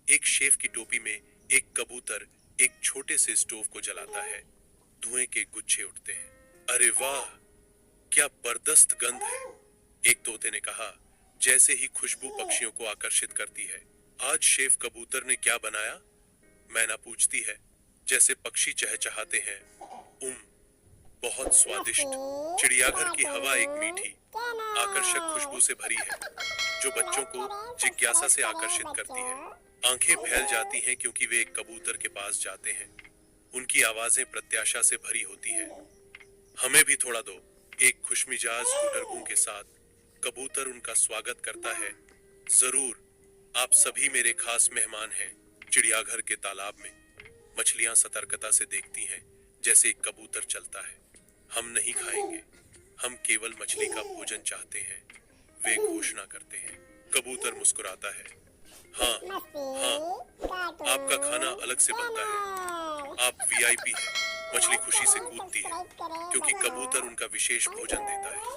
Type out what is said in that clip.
एक शेफ की टोपी में एक कबूतर एक छोटे से स्टोव को जलाता है। धुएं के गुच्छे उठते हैं। अरे वाह, क्या बर्दस्त गंध है, एक तोते ने कहा, जैसे ही खुशबू पक्षियों को आकर्षित करती है। आज शेफ कबूतर ने क्या बनाया? मैना पूछती है, जैसे पक्षी चहचहाते हैं। उम, बहुत स्वादिष्ट। चिड़ियाघर की हवा एक मीठी, आकर्षक खुशबू से भरी है, जो बच्चों को जिज्ञासा से आकर्षित करती है। आंखें फैल जाती हैं क्योंकि वे एक कबूतर के पास जाते हैं। उनकी आवाजें प्रत्याशा से भरी होती हैं। हमें भी थोड़ा दो, एक खुशमिजाज गुडरगू के साथ कबूतर उनका स्वागत करता है। जरूर, आप सभी मेरे खास मेहमान हैं। चिड़ियाघर के तालाब में मछलियां सतर्कता से देखती हैं, जैसे एक कबूतर चलता है। हम नहीं खाएंगे, हम केवल मछली का भोजन चाहते हैं, वे घोषणा करते हैं। कबूतर मुस्कुराता है। हाँ, हाँ, आपका खाना अलग से बनता है, आप वीआईपी हैं। मछली खुशी से कूदती है, क्योंकि कबूतर उनका विशेष भोजन देता है।